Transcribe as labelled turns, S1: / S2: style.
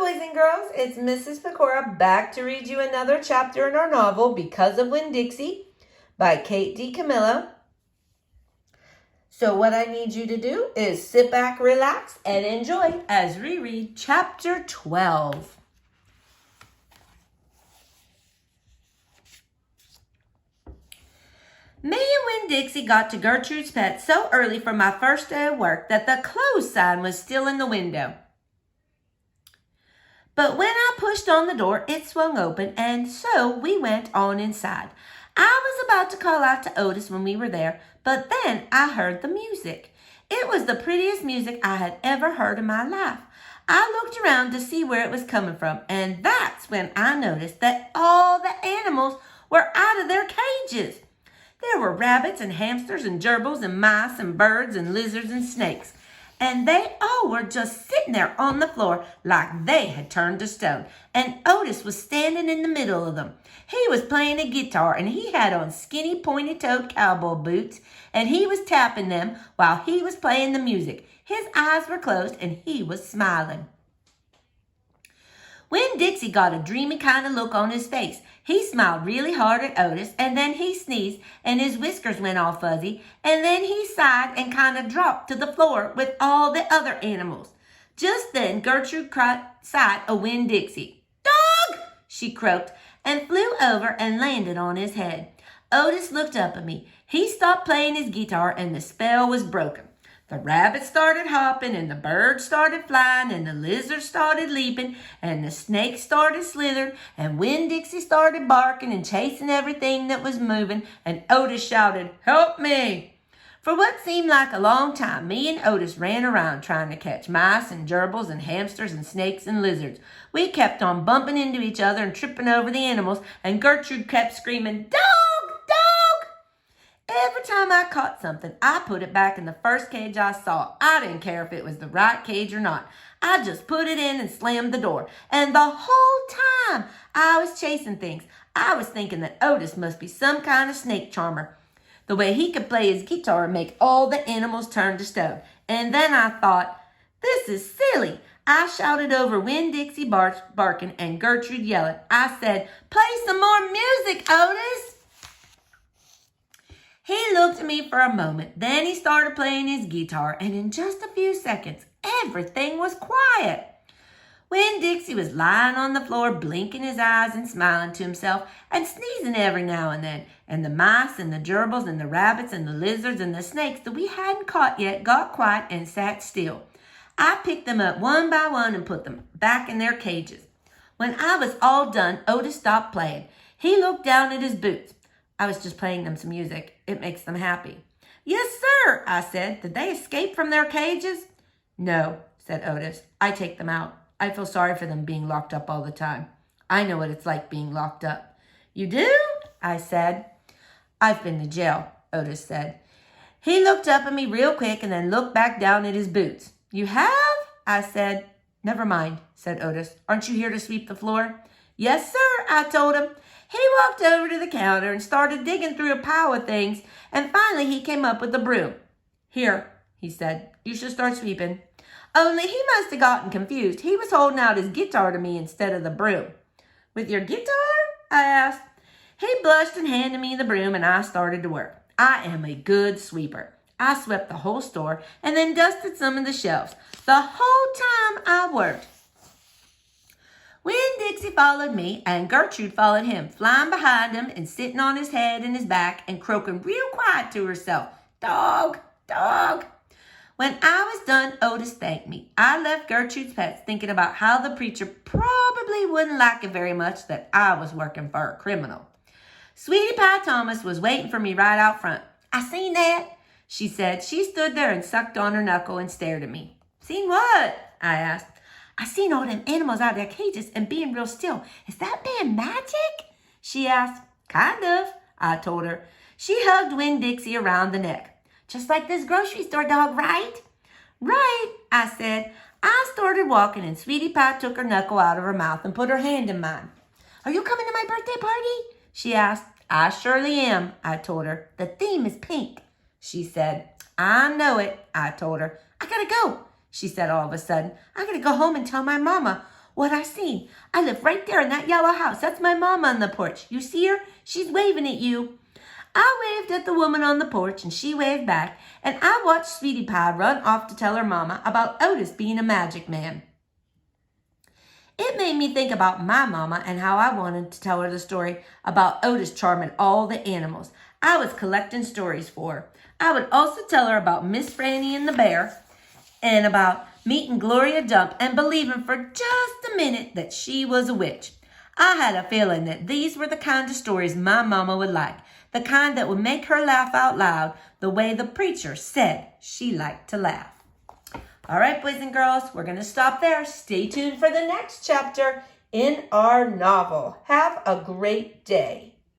S1: boys and girls. It's Mrs. Pecora back to read you another chapter in our novel, Because of Winn-Dixie, by Kate D. Camillo. So what I need you to do is sit back, relax, and enjoy as we read Chapter 12. Me and Winn-Dixie got to Gertrude's Pet so early for my first day of work that the close sign was still in the window. But when I pushed on the door, it swung open, and so we went on inside. I was about to call out to Otis when we were there, but then I heard the music. It was the prettiest music I had ever heard in my life. I looked around to see where it was coming from, and that's when I noticed that all the animals were out of their cages. There were rabbits and hamsters and gerbils and mice and birds and lizards and snakes. And they all were just sitting there on the floor like they had turned to stone. And Otis was standing in the middle of them. He was playing a guitar, and he had on skinny, pointy-toed cowboy boots, and he was tapping them while he was playing the music. His eyes were closed, and he was smiling. Winn-Dixie got a dreamy kind of look on his face. He smiled really hard at Otis, and then he sneezed, and his whiskers went all fuzzy, and then he sighed and kind of dropped to the floor with all the other animals. Just then, Gertrude caught sight of Winn-Dixie. "Dog!" she croaked, and flew over and landed on his head. Otis looked up at me. He stopped playing his guitar, and the spell was broken. The rabbits started hopping, and the birds started flying, and the lizards started leaping, and the snakes started slithering, and Winn-Dixie started barking and chasing everything that was moving, and Otis shouted, "Help me!" For what seemed like a long time, me and Otis ran around trying to catch mice and gerbils and hamsters and snakes and lizards. We kept on bumping into each other and tripping over the animals, and Gertrude kept screaming, "Dog! Dog!" Every time I caught something, I put it back in the first cage I saw. I didn't care if it was the right cage or not. I just put it in and slammed the door. And the whole time I was chasing things, I was thinking that Otis must be some kind of snake charmer. The way he could play his guitar and make all the animals turn to stone. And then I thought, this is silly. I shouted over Winn-Dixie barking and Gertrude yelling. I said, "Play some more music, Otis." He looked at me for a moment, then he started playing his guitar, and in just a few seconds, everything was quiet. Winn-Dixie was lying on the floor, blinking his eyes and smiling to himself, and sneezing every now and then, and the mice and the gerbils and the rabbits and the lizards and the snakes that we hadn't caught yet got quiet and sat still. I picked them up one by one and put them back in their cages. When I was all done, Otis stopped playing. He looked down at his boots. I was just playing them some music. It makes them happy. "Yes, sir," I said. "Did they escape from their cages?" "No," said Otis. "I take them out. I feel sorry for them being locked up all the time. I know what it's like being locked up." "You do?" I said. "I've been to jail," Otis said. He looked up at me real quick and then looked back down at his boots. "You have?" I said. "Never mind," said Otis. "Aren't you here to sweep the floor?" "Yes, sir," I told him. He walked over to the counter and started digging through a pile of things, and finally he came up with a broom. "Here," he said. "You should start sweeping." Only he must have gotten confused. He was holding out his guitar to me instead of the broom. "With your guitar?" I asked. He blushed and handed me the broom, and I started to work. I am a good sweeper. I swept the whole store and then dusted some of the shelves. The whole time I worked. Winn-Dixie followed me, and Gertrude followed him, flying behind him and sitting on his head and his back and croaking real quiet to herself, "Dog, dog." When I was done, Otis thanked me. I left Gertrude's Pets thinking about how the preacher probably wouldn't like it very much that I was working for a criminal. Sweetie Pie Thomas was waiting for me right out front. "I seen that," she said. She stood there and sucked on her knuckle and stared at me. "Seen what?" I asked. "I seen all them animals out of their cages and being real still. Is that being magic?" she asked. "Kind of," I told her. She hugged Winn-Dixie around the neck. "Just like this grocery store dog, right?" "Right," I said. I started walking, and Sweetie Pie took her knuckle out of her mouth and put her hand in mine. "Are you coming to my birthday party?" she asked. "I surely am," I told her. "The theme is pink," she said. "I know it," I told her. "I gotta go," she said all of a sudden. "I gotta go home and tell my mama." What I seen? I live right there in that yellow house. That's my mama on the porch. You see her? She's waving at you. I waved at the woman on the porch, and she waved back, and I watched Sweetie Pie run off to tell her mama about Otis being a magic man. It made me think about my mama and how I wanted to tell her the story about Otis charming all the animals. I was collecting stories for her. I would also tell her about Miss Franny and the bear and about meeting Gloria Dump and believing for just a minute that she was a witch. I had a feeling that these were the kind of stories my mama would like, the kind that would make her laugh out loud the way the preacher said she liked to laugh. All right, boys and girls, we're going to stop there. Stay tuned for the next chapter in our novel. Have a great day.